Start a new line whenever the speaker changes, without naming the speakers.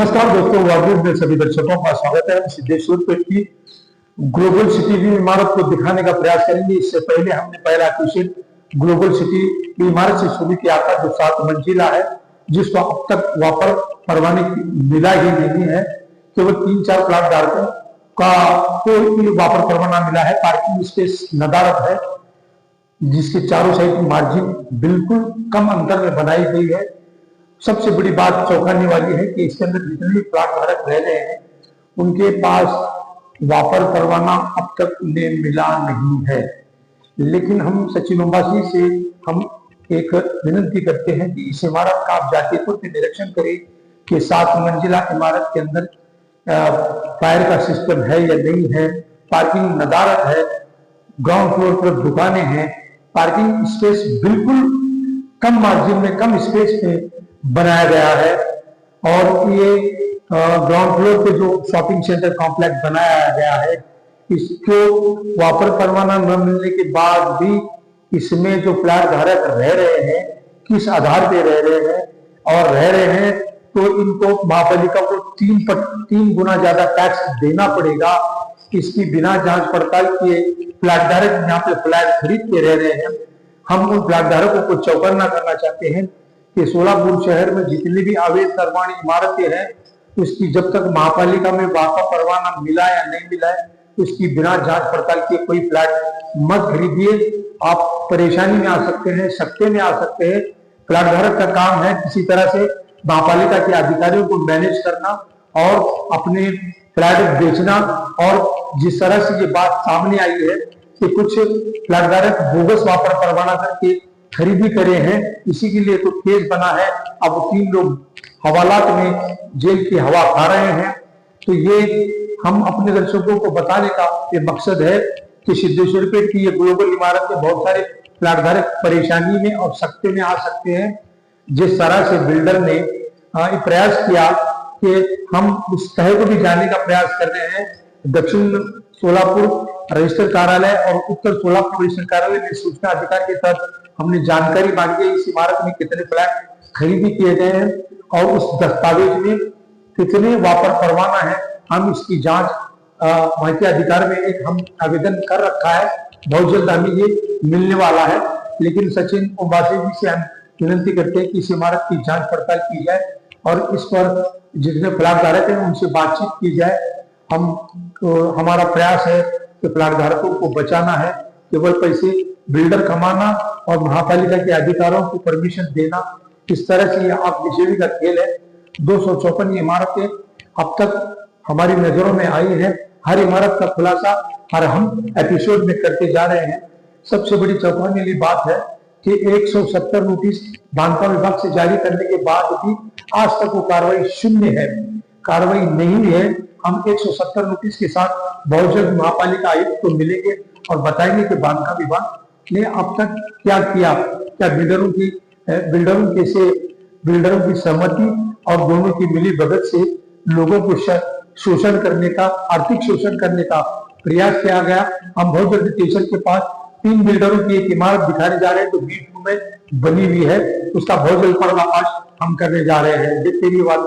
नमस्कार दोस्तों, वार्ड में सभी दर्शकों का स्वागत है। सिद्धेश्वर पेट की ग्लोबल सिटी की इमारत को दिखाने का प्रयास करेंगे। इससे पहले हमने पहला एपिसोड ग्लोबल सिटी की इमारत से शुरू किया था, जो 7 मंजिला है, जिसको अब तक वापर परवाने मिला ही नहीं है। केवल 3-4 प्लाट धारकों का कोई वापर परवाना मिला है। पार्किंग स्पेस नदारद है, जिसके चारों साइड की मार्जिन बिल्कुल कम अंतर में बनाई गई है। सबसे बड़ी बात चौंकाने वाली है कि इसके अंदर जितने भी प्लाट धारक रह रहे हैं, उनके पास वापर परवाना अब तक उन्हें मिला नहीं है। लेकिन हम सचिन उम्बासी से हम एक विनती करते हैं कि इस इमारत का आप जाके खुद निरीक्षण करें कि 7 मंजिला इमारत के अंदर फायर का सिस्टम है या नहीं है। पार्किंग नदारद है, ग्राउंड फ्लोर पर दुकानें हैं, पार्किंग स्पेस बिल्कुल कम मार्जिन में, कम स्पेस में बनाया गया है। और ये ग्राउंड फ्लोर पे जो शॉपिंग सेंटर कॉम्प्लेक्स बनाया गया है, इसको वापर परवाना न मिलने के बाद भी इसमें जो फ्लैट धारक रह रहे हैं, किस आधार पे रह रहे हैं और रह रहे हैं, तो इनको महापालिका को 3 गुना ज्यादा टैक्स देना पड़ेगा। इसकी बिना जांच पड़ताल किए फ्लैट धारक यहाँ पे फ्लैट खरीद के रह रहे हैं। हम उन फ्लैट धारकों को चौकन्ना करना चाहते हैं कि सोलापुर शहर में जितनी भी अवैध निर्माण इमारतें हैं, उसकी जब तक महापालिका में वापस परवाना मिला या नहीं मिला है, उसकी बिना जांच पड़ताल के कोई फ्लैट मत खरीदिए। आप परेशानी में आ सकते हैं, सकते में आ सकते हैं। फ्लैट धारक का काम है किसी तरह से महापालिका के अधिकारियों को मैनेज करना और अपने फ्लैट बेचना। और जिस तरह से ये बात सामने आई है कि कुछ फ्लैट धारक बोगस वापर परवाना करके खरीदी करे हैं, इसी के लिए तो केस बना है। अब 3 लोग हवालात में जेल की हवा खा रहे हैं। तो ये हम अपने दर्शकों को बताने का ये मकसद है कि सिद्धेश्वर पेट की ये ग्लोबल इमारत में बहुत सारे फ्लैट धारक परेशानी में और सकते में आ सकते हैं। जिस तरह से बिल्डर ने प्रयास किया कि हम उस तह को भी जाने का प्रयास कर रहे हैं। दक्षिण सोलापुर रजिस्टर कार्यालय और उत्तर सोलापुर रजिस्टर कार्यालय में सूचना अधिकार के तहत हमने जानकारी मांगी है इस इमारत में कितने फ्लैट खरीदी किए गए हैं और उस दस्तावेज में कितने वापर परवाना है। हम इसकी जांच माहिती अधिकार में एक हम आवेदन कर रखा है, बहुत जल्द हमें ये मिलने वाला है। लेकिन सचिन उम्बासी जी से हम विनती करते हैं कि इस इमारत की जांच पड़ताल की जाए और इस पर जितने फ्लैट धारक हैं उनसे बातचीत की जाए। हमारा प्रयास है कि फ्लैट धारकों को बचाना है, केवल पैसे बिल्डर कमाना और महापालिका के अधिकारों को परमिशन देना, इस तरह से आप बिजली का खेल है। 254 इमारतें अब तक हमारी नजरों में आई है। हर इमारत का खुलासा हर हम एपिसोड में करते जा रहे हैं। सबसे बड़ी चौंकाने वाली बात है कि 170 नोटिस बांधकाम विभाग से जारी करने के बाद भी आज तक वो कार्रवाई शून्य है, कार्रवाई नहीं है। हम 170 नोटिस के साथ बहुत जल्द महापालिका आयुक्त को मिलेंगे और बताएंगे कि बांधकाम विभाग ने अब तक क्या किया। क्या बिल्डरों की सहमति और दोनों की मिली भगत से लोगों को शोषण करने का, आर्थिक शोषण करने का प्रयास किया गया। हम बहुत जल्द स्टेशन के पास 3 बिल्डरों की एक इमारत दिखाने जा रहे हैं, तो B2 में बनी हुई है। उसका बहुत जल्द पर्दाफाश हम करने जा रहे हैं। धन्यवाद।